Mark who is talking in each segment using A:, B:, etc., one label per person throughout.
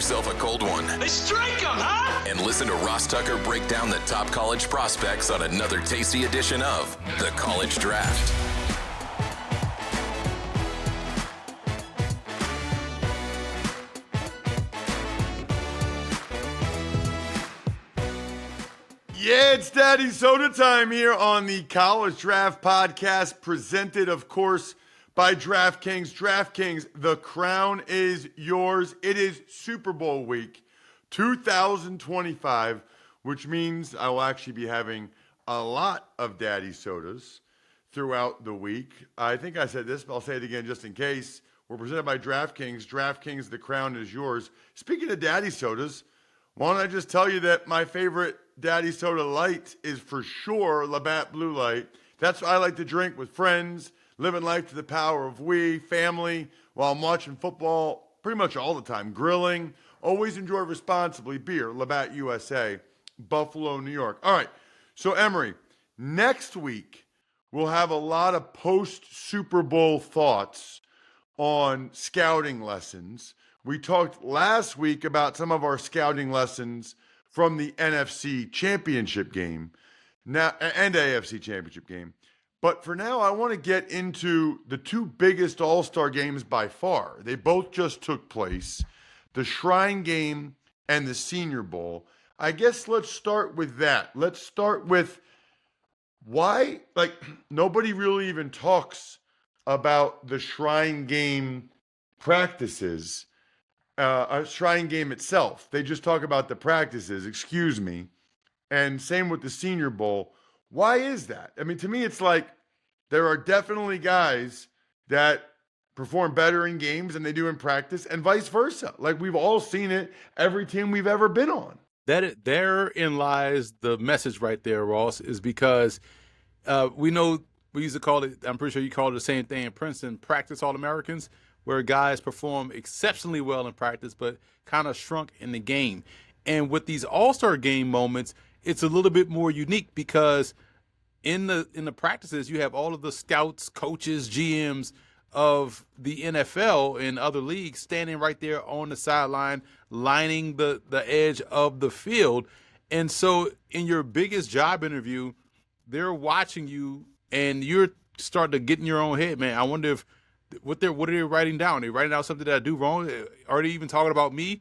A: yourself a cold one.
B: They strike 'em, huh?
A: And listen to Ross Tucker break down the top college prospects on another tasty edition of The College Draft.
C: Yeah, it's Daddy Soda time here on the College Draft Podcast, presented, of course, by DraftKings. DraftKings, the crown is yours. It is Super Bowl week 2025, which means I will actually be having a lot of Daddy Sodas throughout the week. I think I said this, but I'll say it again just in case. We're presented by DraftKings. DraftKings, the crown is yours. Speaking of Daddy Sodas, why don't I just tell you that my favorite Daddy Soda Light is for sure Labatt Blue Light. That's what I like to drink with friends, living life to the power of we, family, while I'm watching football pretty much all the time, grilling. Always enjoy responsibly. Beer, Labatt USA, Buffalo, New York. All right, so Emory, next week we'll have a lot of post-Super Bowl thoughts on scouting lessons. We talked last week about some of our scouting lessons from the NFC Championship game now and AFC Championship game. But for now, I want to get into the two biggest All-Star games by far. They both just took place, the Shrine Game and the Senior Bowl. I guess let's start with that. Let's start with why, nobody really even talks about the Shrine Game practices. A Shrine Game itself. They just talk about the practices, excuse me. And same with the Senior Bowl. Why is that? I mean, to me, it's like there are definitely guys that perform better in games than they do in practice and vice versa. Like we've all seen it, every team we've ever been on.
D: Therein lies the message right there, Ross, is because we know we used to call it, I'm pretty sure you called it the same thing in Princeton, practice All-Americans, where guys perform exceptionally well in practice, but kind of shrunk in the game. And with these All-Star game moments, it's a little bit more unique because in the practices, you have all of the scouts, coaches, GMs of the NFL and other leagues standing right there on the sideline, lining the edge of the field. And so in your biggest job interview, they're watching you and you're starting to get in your own head, man. I wonder if what are they writing down? Are they writing down something that I do wrong? Are they even talking about me?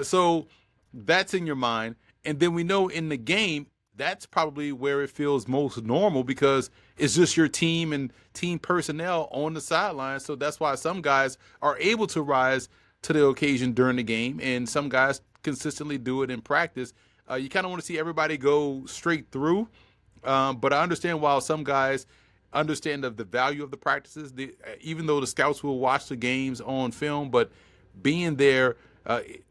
D: So that's in your mind. And then we know in the game, that's probably where it feels most normal because it's just your team and team personnel on the sideline. So that's why some guys are able to rise to the occasion during the game, and some guys consistently do it in practice. You kind of want to see everybody go straight through, but I understand why some guys understand the value of the practices, even though the scouts will watch the games on film, but being there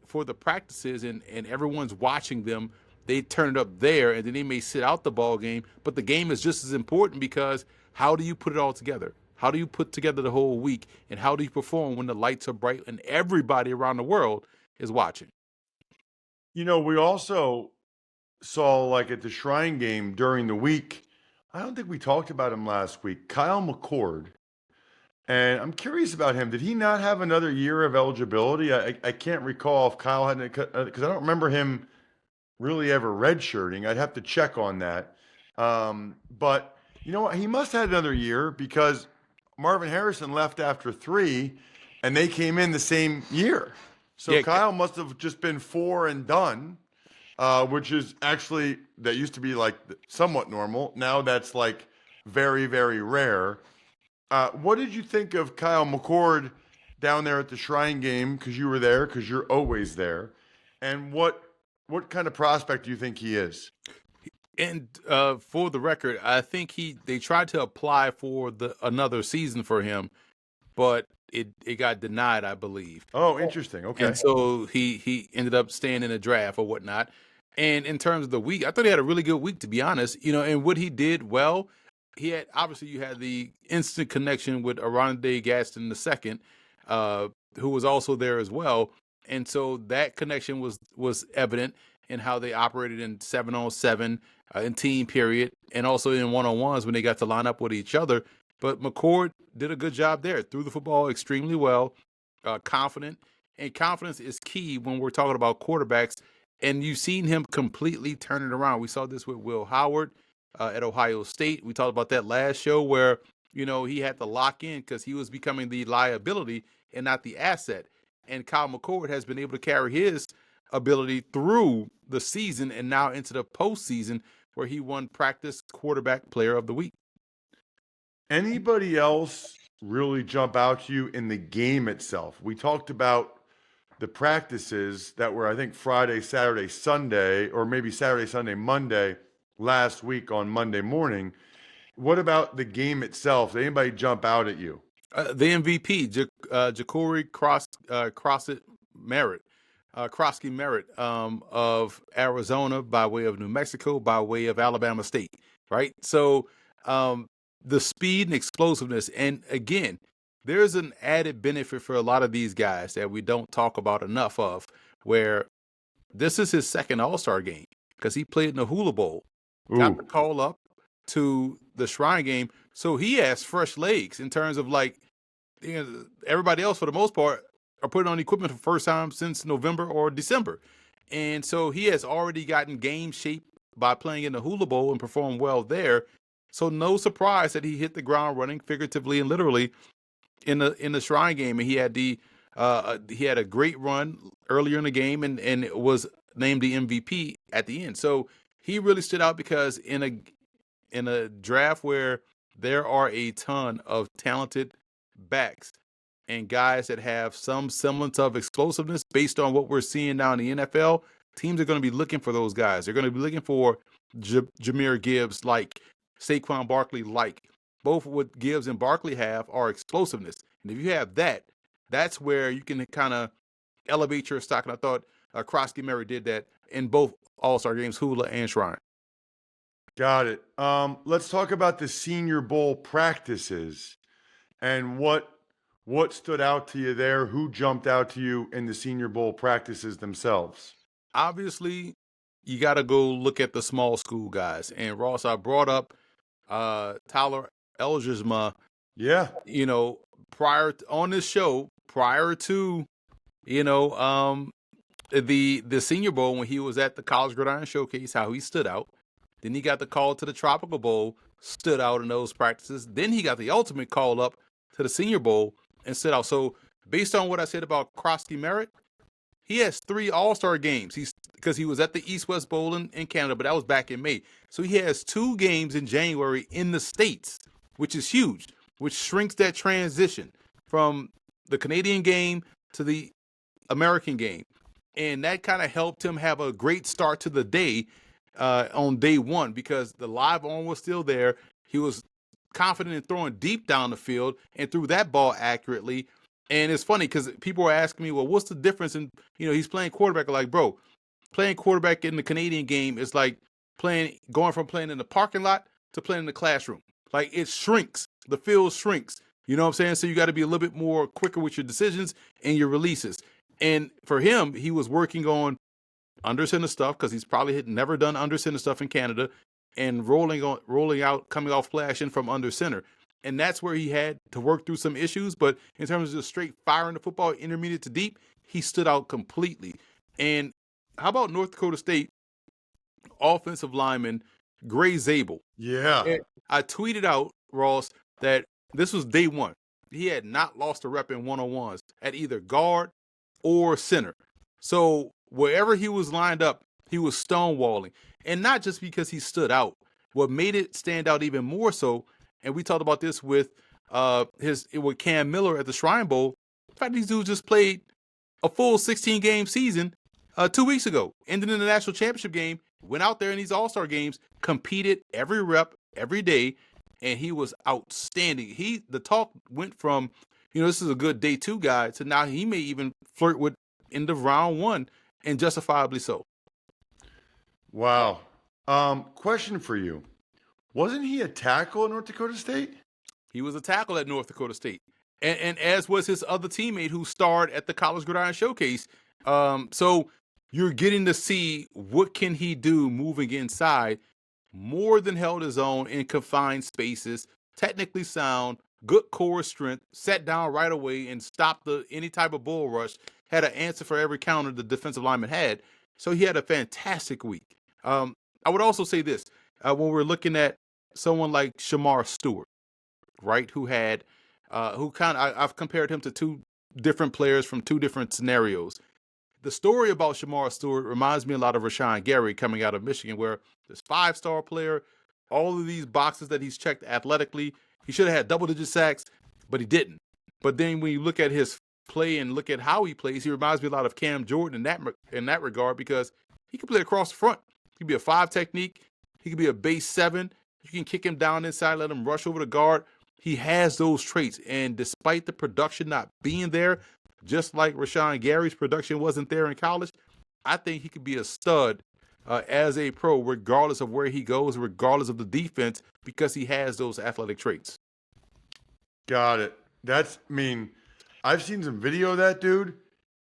D: for the practices and everyone's watching them, they turn it up there and then they may sit out the ball game, but the game is just as important because how do you put it all together? How do you put together the whole week, and how do you perform when the lights are bright and everybody around the world is watching?
C: You know, we also saw at the Shrine Game during the week, I don't think we talked about him last week, Kyle McCord. And I'm curious about him. Did he not have another year of eligibility? I can't recall if Kyle hadn't, because I don't remember him really ever redshirting. I'd have to check on that. But you know what? He must have had another year because Marvin Harrison left after 3 and they came in the same year. So yeah, Kyle must have just been 4 and done. Which is actually, that used to be somewhat normal. Now that's very, very rare. What did you think of Kyle McCord down there at the Shrine Game? Because you were there, because you're always there. And what kind of prospect do you think he is?
D: And for the record, I think they tried to apply for another season for him, but it got denied, I believe.
C: Oh, interesting. Okay.
D: And so he ended up staying in a draft or whatnot. And in terms of the week, I thought he had a really good week, to be honest. And what he did well, you had the instant connection with Aronde Gaston II, who was also there as well. And so that connection was evident in how they operated in 7-on-7 in team period, and also in one-on-ones when they got to line up with each other. But McCord did a good job there, threw the football extremely well, confident, And confidence is key when we're talking about quarterbacks. And you've seen him completely turn it around. We saw this with Will Howard at Ohio State. We talked about that last show where, he had to lock in because he was becoming the liability and not the asset. And Kyle McCord has been able to carry his ability through the season and now into the postseason where he won practice quarterback player of the week.
C: Anybody else really jump out to you in the game itself? We talked about the practices that were, I think, Friday, Saturday, Sunday, or maybe Saturday, Sunday, Monday last week on Monday morning. What about the game itself? Did anybody jump out at you?
D: The MVP, Ja'Cory Krosky Merritt of Arizona by way of New Mexico, by way of Alabama State, right? So the speed and explosiveness, and again, there's an added benefit for a lot of these guys that we don't talk about enough of, where this is his second All-Star game because he played in the Hula Bowl, got the call up to the Shrine Game, so he has fresh legs in terms of everybody else for the most part are putting on equipment for the first time since November or December. And so he has already gotten game shape by playing in the Hula Bowl and performed well there. So no surprise that he hit the ground running figuratively and literally in the Shrine Game. And he had he had a great run earlier in the game and was named the MVP at the end. So he really stood out because in a draft where there are a ton of talented backs and guys that have some semblance of explosiveness based on what we're seeing now in the NFL, teams are going to be looking for those guys. They're going to be looking for Jahmyr Gibbs, like Saquon Barkley, like. Both what Gibbs and Barkley have are explosiveness. And if you have that, that's where you can kind of elevate your stock. And I thought Krosky Merritt did that in both All-Star games, Hula and Shrine.
C: Got it. Let's talk about the Senior Bowl practices and what stood out to you there. Who jumped out to you in the Senior Bowl practices themselves?
D: Obviously, you got to go look at the small school guys. And Ross, I brought up Tyler Elgersma.
C: Yeah.
D: On this show, prior to, the Senior Bowl, when he was at the College Gridiron Showcase, how he stood out. Then he got the call to the Tropical Bowl, stood out in those practices. Then he got the ultimate call up to the Senior Bowl and stood out. So based on what I said about Krosky Merritt, he has 3 All-Star games. Because he was at the East-West Bowl in Canada, but that was back in May. So he has 2 games in January in the States, which is huge, which shrinks that transition from the Canadian game to the American game. And that kind of helped him have a great start to the day on day one because the live arm was still there. He was confident in throwing deep down the field and threw that ball accurately. And it's funny because people were asking me, well, what's the difference in, he's playing quarterback. Like, bro, playing quarterback in the Canadian game is like going from playing in the parking lot to playing in the classroom. Like, it shrinks. The field shrinks. You know what I'm saying? So you got to be a little bit more quicker with your decisions and your releases. And for him, he was working on under center stuff because he's probably had never done under center stuff in Canada and rolling out, coming off flashing from under center. And that's where he had to work through some issues. But in terms of just straight firing the football, intermediate to deep, he stood out completely. And how about North Dakota State offensive lineman Gray Zabel?
C: Yeah.
D: And I tweeted out, Ross, that this was day one. He had not lost a rep in one-on-ones at either guard or center. So wherever he was lined up, he was stonewalling. And not just because he stood out. What made it stand out even more so, and we talked about this with Cam Miller at the Shrine Bowl, the fact these dudes just played a full 16-game season 2 weeks ago, ended in the national championship game, went out there in these all-star games, competed every rep, every day, and he was outstanding. The talk went from, this is a good day 2 guy to now he may even flirt with end of round 1, and justifiably so.
C: Wow. Question for you. Wasn't he a tackle at North Dakota State?
D: He was a tackle at North Dakota State. And as was his other teammate who starred at the College Gridiron Showcase. So you're getting to see what can he do moving inside. More than held his own in confined spaces, technically sound, good core strength, sat down right away and stopped any type of bull rush. had an answer for every counter the defensive lineman had. So he had a fantastic week. I would also say this, when we're looking at someone like Shamar Stewart, right, who had, I've compared him to two different players from two different scenarios. The story about Shamar Stewart reminds me a lot of Rashawn Gary coming out of Michigan, where this 5-star player, all of these boxes that he's checked athletically, he should have had double-digit sacks, but he didn't. But then when you look at his play and look at how he plays, he reminds me a lot of Cam Jordan in that regard, because he can play across the front. He can be a 5 technique. He can be a base 7. You can kick him down inside, let him rush over the guard. He has those traits, and despite the production not being there, just like Rashawn Gary's production wasn't there in college, I think he could be a stud as a pro, regardless of where he goes, regardless of the defense, because he has those athletic traits.
C: Got it. I've seen some video of that dude.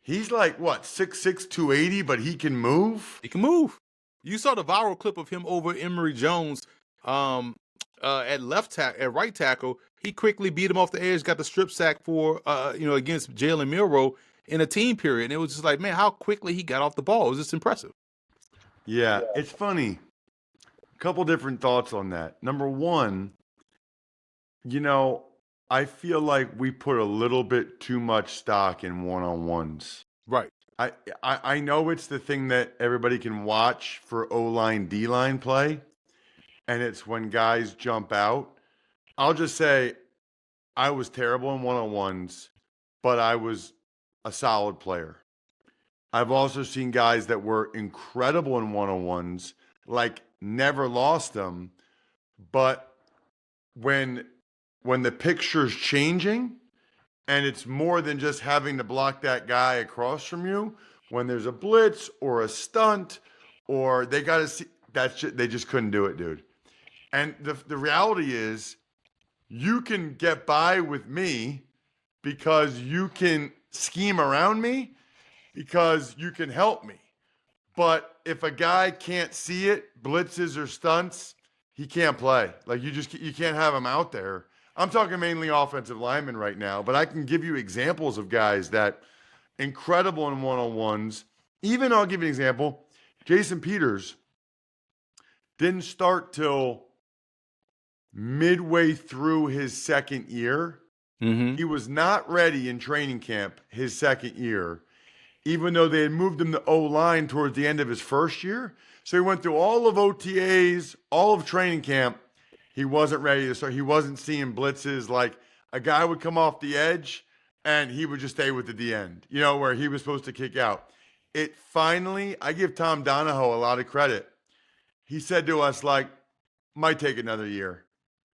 C: He's like, what, 6'6", 280, but he can move?
D: He can move. You saw the viral clip of him over Emory Jones at right tackle. He quickly beat him off the edge, got the strip sack for against Jalen Milroe in a team period. And it was just like, man, how quickly he got off the ball. It was just impressive.
C: Yeah, it's funny. A couple different thoughts on that. Number one, I feel like we put a little bit too much stock in one-on-ones.
D: Right.
C: I know it's the thing that everybody can watch for O-line, D-line play, and it's when guys jump out. I'll just say I was terrible in one-on-ones, but I was a solid player. I've also seen guys that were incredible in one-on-ones, like never lost them, but when the picture's changing and it's more than just having to block that guy across from you, when there's a blitz or a stunt or they got to see, they just couldn't do it, dude. And the reality is you can get by with me because you can scheme around me, because you can help me. But if a guy can't see it, blitzes or stunts, he can't play. Like you can't have him out there. I'm talking mainly offensive linemen right now, but I can give you examples of guys that incredible in one-on-ones. Even I'll give you an example. Jason Peters didn't start till midway through his second year.
D: Mm-hmm.
C: He was not ready in training camp his second year, even though they had moved him to O-line towards the end of his first year. So he went through all of OTAs, all of training camp. He wasn't ready to start. He wasn't seeing blitzes. Like a guy would come off the edge and he would just stay with the end, where he was supposed to kick out. It finally, I give Tom Donahoe a lot of credit. He said to us, might take another year.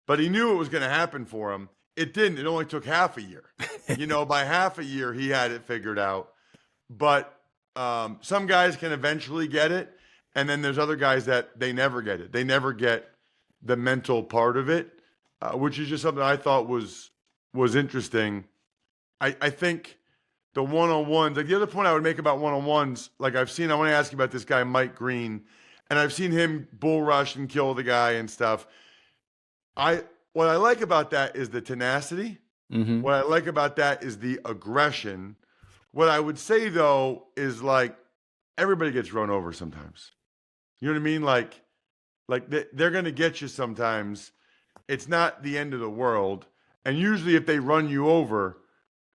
C: But he knew it was going to happen for him. It didn't. It only took half a year. By half a year, he had it figured out. But some guys can eventually get it. And then there's other guys that they never get it. They never get the mental part of it, which is just something I thought was interesting. I think the one-on-ones, like the other point I would make about one-on-ones, like I want to ask you about this guy, Mike Green, and I've seen him bull rush and kill the guy and stuff. What I like about that is the tenacity.
D: Mm-hmm.
C: What I like about that is the aggression. What I would say, though, is everybody gets run over sometimes. You know what I mean? Like they're going to get you sometimes. It's not the end of the world. And usually if they run you over,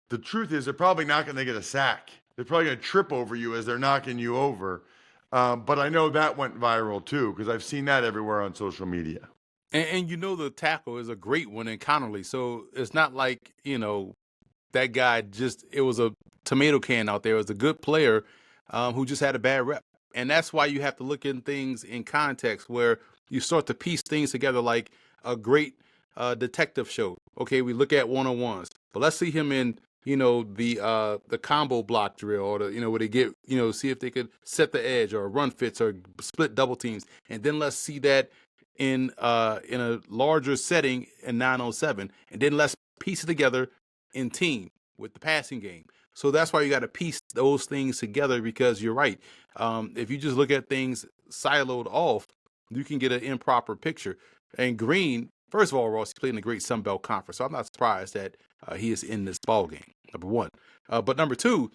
C: the truth is they're probably not going to get a sack. They're probably going to trip over you as they're knocking you over. But I know that went viral too, because I've seen that everywhere on social media.
D: And the tackle is a great one in Connerly. So it's not like, that guy it was a tomato can out there. It was a good player who just had a bad rep. And that's why you have to look in things in context, where you start to piece things together like a great detective show. Okay, we look at one-on-ones, but let's see him in, the combo block drill, or where they get, see if they could set the edge or run fits or split double teams. And then let's see that in a larger setting in 907. And then let's piece it together in team with the passing game. So that's why you got to piece those things together, because you're right. If you just look at things siloed off, you can get an improper picture. And Green, first of all, Ross, he played in a great Sun Belt Conference, so I'm not surprised that he is in this ball game, number one. But number two,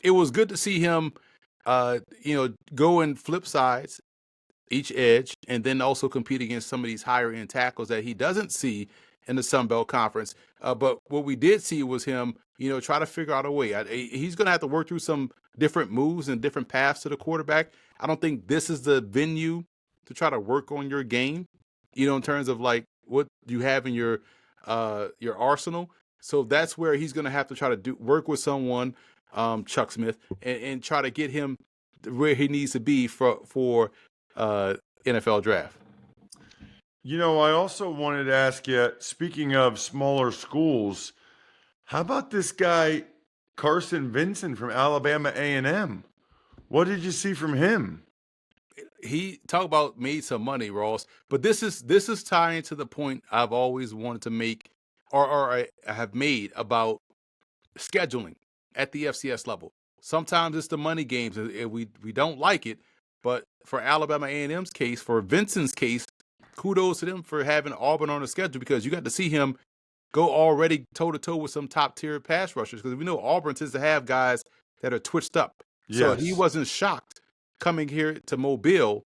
D: it was good to see him, go and flip sides, each edge, and then also compete against some of these higher end tackles that he doesn't see in the Sun Belt Conference. But what we did see was him, try to figure out a way. He's going to have to work through some different moves and different paths to the quarterback. I don't think this is the venue to try to work on your game, in terms of like what you have in your arsenal. So that's where he's going to have to try to work with someone, Chuck Smith, and try to get him where he needs to be for NFL draft.
C: I also wanted to ask you, speaking of smaller schools, how about this guy, Carson Vinson from Alabama A&M? What did you see from him?
D: He talked about made some money, Ross, but this is tying to the point I've always wanted to make, or I have made about scheduling at the FCS level. Sometimes it's the money games, and we don't like it. But for Alabama A&M's case, for Vinson's case, kudos to them for having Auburn on the schedule, because you got to see him go already toe-to-toe with some top-tier pass rushers, because we know Auburn tends to have guys that are twitched up.
C: Yes.
D: So he wasn't shocked coming here to Mobile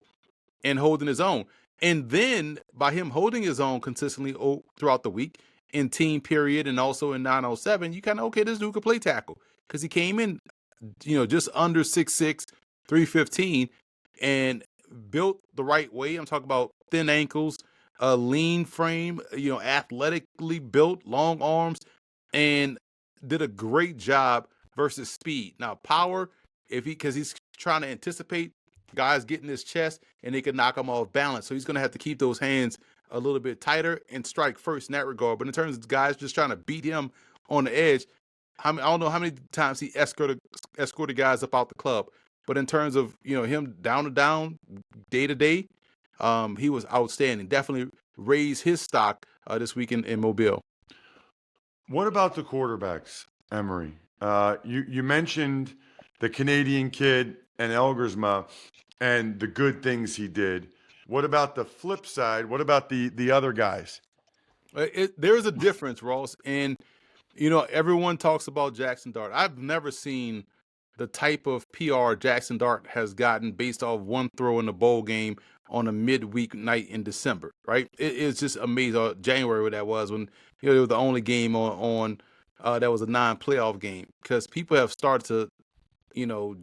D: and holding his own. And then by him holding his own consistently throughout the week in team period and also in 907, you kind of, okay, this dude could play tackle, because he came in, just under 6'6", 315, and built the right way. I'm talking about thin ankles, a lean frame, athletically built, long arms, and did a great job versus speed. Now, power, because he's trying to anticipate guys getting his chest and they can knock him off balance. So he's going to have to keep those hands a little bit tighter and strike first in that regard. But in terms of guys just trying to beat him on the edge, I don't know how many times he escorted guys up out the club. But in terms of, him down to down, day to day, he was outstanding. Definitely raised his stock this week in Mobile.
C: What about the quarterbacks, Emory? You mentioned the Canadian kid and Elgersma and the good things he did. What about the flip side? What about the other guys?
D: There's a difference, Ross. And, everyone talks about Jackson Dart. I've never seen the type of PR Jackson Dart has gotten based off one throw in the bowl game on a midweek night in December, right? It's just amazing. January, where that was, when it was the only game on that was a non-playoff game, because people have started to,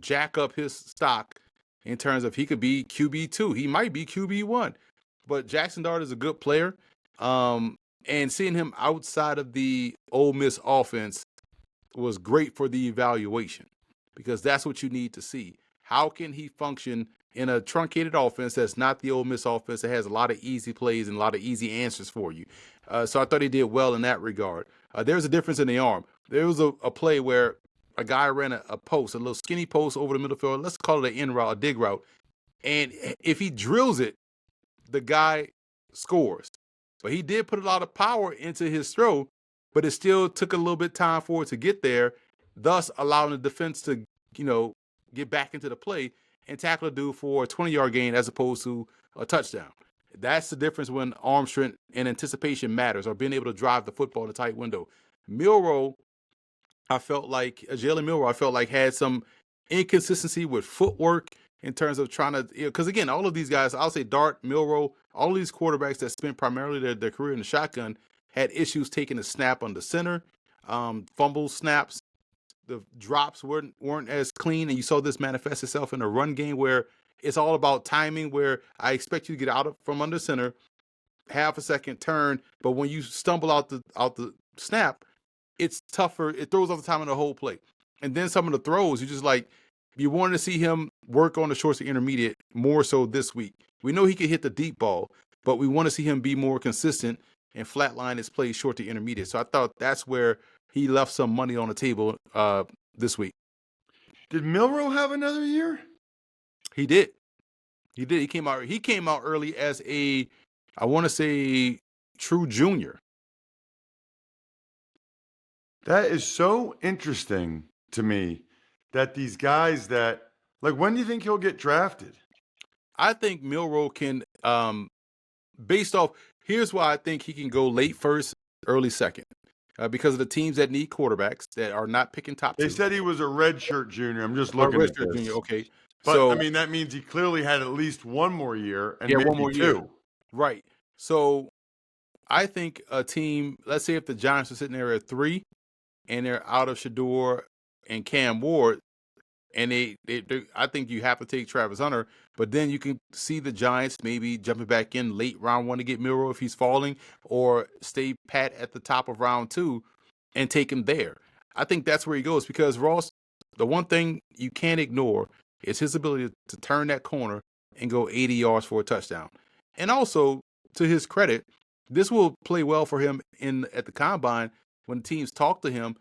D: jack up his stock in terms of he could be QB2. He might be QB1. But Jackson Dart is a good player. And seeing him outside of the Ole Miss offense was great for the evaluation, because that's what you need to see. How can he function in a truncated offense that's not the Ole Miss offense that has a lot of easy plays and a lot of easy answers for you? So I thought he did well in that regard. There's a difference in the arm. There was a play where a guy ran a post, a little skinny post over the middle field. Let's call it an in route, a dig route. And if he drills it, the guy scores. But he did put a lot of power into his throw, but it still took a little bit of time for it to get there, thus allowing the defense to, get back into the play and tackle a dude for a 20-yard gain as opposed to a touchdown. That's the difference when arm strength and anticipation matters, or being able to drive the football in a tight window. Jalen Milroe, had some inconsistency with footwork in terms of trying to, because again, all of these guys, I'll say Dart, Milroe, all of these quarterbacks that spent primarily their career in the shotgun had issues taking the snap on the center, fumble snaps. The drops weren't as clean, and you saw this manifest itself in a run game where it's all about timing, where I expect you to get from under center, half a second turn, but when you stumble out the snap, it's tougher. It throws off the time of the whole play. And then some of the throws, you wanted to see him work on the short to intermediate more so this week. We know he can hit the deep ball, but we want to see him be more consistent and flatline his plays short to intermediate. So I thought that's where he left some money on the table this week.
C: Did Milroe have another year?
D: He did. He came out early as I want to say, true junior.
C: That is so interesting to me, that these guys when do you think he'll get drafted?
D: I think Milroe can, based off, here's why I think he can go late first, early second. because of the teams that need quarterbacks that are not picking top
C: They
D: two.
C: said he was a redshirt junior. I'm just
D: Or
C: looking at
D: redshirt
C: this.
D: junior, okay.
C: But,
D: So
C: I mean, that means he clearly had at least one more year and
D: yeah,
C: maybe
D: one more year.
C: two.
D: Right. So I think a team, let's say if the Giants are sitting there at 3 and they're out of Shador and Cam Ward, and I think you have to take Travis Hunter, but then you can see the Giants maybe jumping back in late round 1 to get Miro if he's falling, or stay pat at the top of round 2 and take him there. I think that's where he goes, because Ross, the one thing you can't ignore is his ability to turn that corner and go 80 yards for a touchdown. And also, to his credit, this will play well for him at the combine when teams talk to him.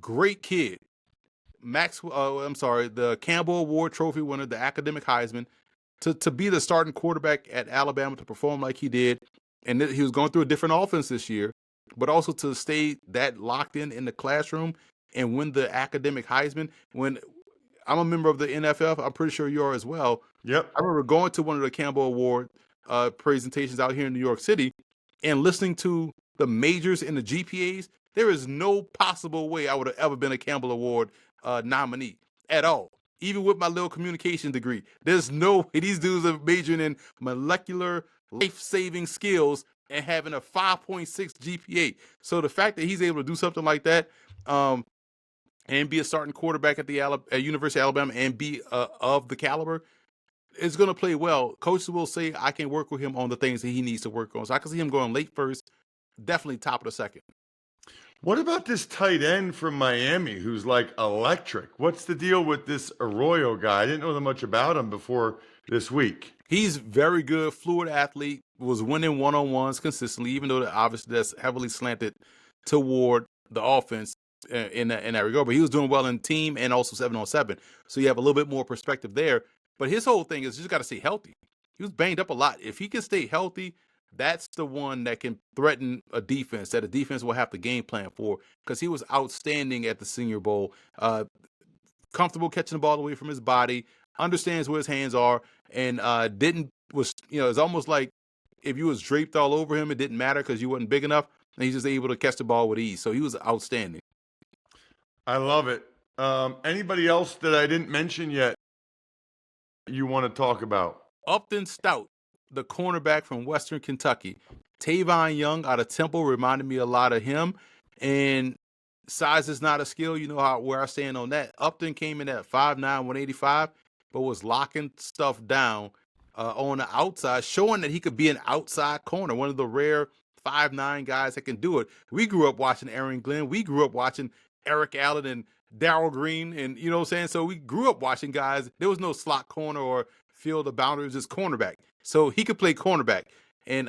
D: Great kid. The Campbell Award Trophy winner, the academic Heisman, to be the starting quarterback at Alabama, to perform like he did. And he was going through a different offense this year, but also to stay that locked in the classroom and win the academic Heisman. When I'm a member of the NFL, I'm pretty sure you are as well.
C: Yep.
D: I remember going to one of the Campbell Award presentations out here in New York City and listening to the majors and the GPAs. There is no possible way I would have ever been a Campbell Award nominee at all. Even with my little communication degree, there's no way these dudes are majoring in molecular life-saving skills and having a 5.6 GPA. So the fact that he's able to do something like that, and be a starting quarterback at University of Alabama and be of the caliber, is going to play well. Coaches will say I can work with him on the things that he needs to work on. So I can see him going late first, definitely top of the second.
C: What about this tight end from Miami who's like electric? What's the deal with this Arroyo guy? I didn't know that much about him before this week.
D: He's very good, fluid athlete, was winning one-on-ones consistently, even though obviously that's heavily slanted toward the offense in that regard. But he was doing well in team and also 7-on-7. So you have a little bit more perspective there. But his whole thing is you just got to stay healthy. He was banged up a lot. If he can stay healthy, that's the one that can threaten a defense that a defense will have to game plan for, because he was outstanding at the Senior Bowl. Comfortable catching the ball away from his body, understands where his hands are, and it's almost like if you was draped all over him, it didn't matter because you wasn't big enough, and he's just able to catch the ball with ease. So he was outstanding.
C: I love it. Anybody else that I didn't mention yet you want to talk about?
D: Upton Stout, the cornerback from Western Kentucky. Tavon Young out of Temple reminded me a lot of him. And size is not a skill. You know where I stand on that. Upton came in at 5'9", 185, but was locking stuff down on the outside, showing that he could be an outside corner, one of the rare 5'9" guys that can do it. We grew up watching Aaron Glenn. We grew up watching Eric Allen and Darryl Green, and you know what I'm saying? So we grew up watching guys. There was no slot corner or field of boundaries, just cornerback. So he could play cornerback. And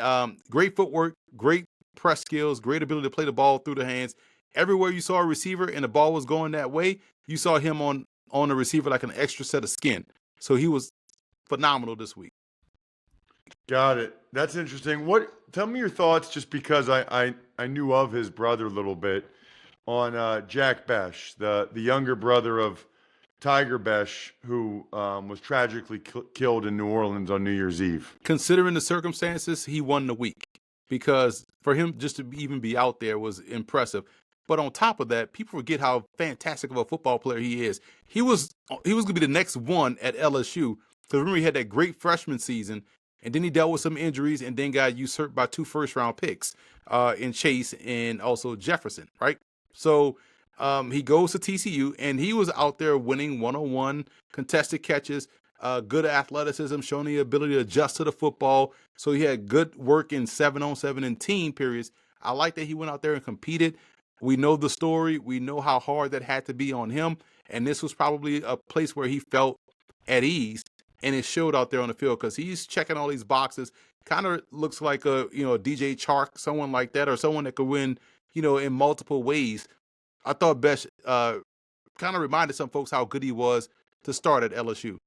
D: great footwork, great press skills, great ability to play the ball through the hands. Everywhere you saw a receiver and the ball was going that way, you saw him on the receiver like an extra set of skin. So he was phenomenal this week.
C: Got it. That's interesting. Tell me your thoughts, just because I knew of his brother a little bit, on Jack Besh, the younger brother of Tiger Besh, who was tragically killed in New Orleans on New Year's Eve.
D: Considering the circumstances, he won the week, because for him just to even be out there was impressive. But on top of that, people forget how fantastic of a football player he is. He was going to be the next one at LSU. Because remember, he had that great freshman season, and then he dealt with some injuries, and then got usurped by 2 first-round picks in Chase and also Jefferson, right? So he goes to TCU, and he was out there winning one-on-one contested catches, good athleticism, showing the ability to adjust to the football. So he had good work in 7-on-7 and team periods. I like that he went out there and competed. We know the story. We know how hard that had to be on him. And this was probably a place where he felt at ease, and it showed out there on the field, because he's checking all these boxes. Kind of looks like a DJ Chark, someone like that, or someone that could win, in multiple ways. I thought Besh kind of reminded some folks how good he was to start at LSU.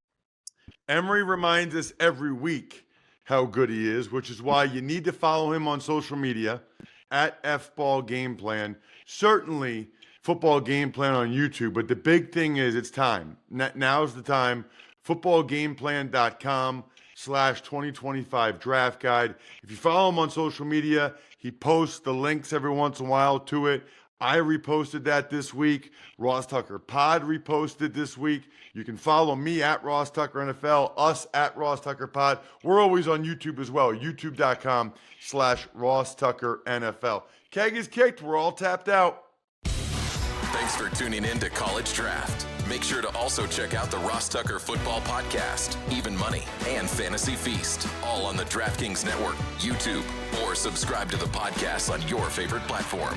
C: Emory reminds us every week how good he is, which is why you need to follow him on social media at FBall Game Plan. Certainly Football Game Plan on YouTube, but the big thing is it's time. Now's the time. Footballgameplan.com. /2025 draft guide. If you follow him on social media, he posts the links every once in a while to it. I reposted that this week. Ross Tucker Pod reposted this week. You can follow me at Ross Tucker NFL, us at Ross Tucker Pod. We're always on YouTube as well, youtube.com/Ross Tucker NFL. Keg is kicked. We're all tapped out.
A: Thanks for tuning in to College Draft. Make sure to also check out the Ross Tucker Football Podcast, Even Money, and Fantasy Feast, all on the DraftKings Network, YouTube, or subscribe to the podcast on your favorite platform.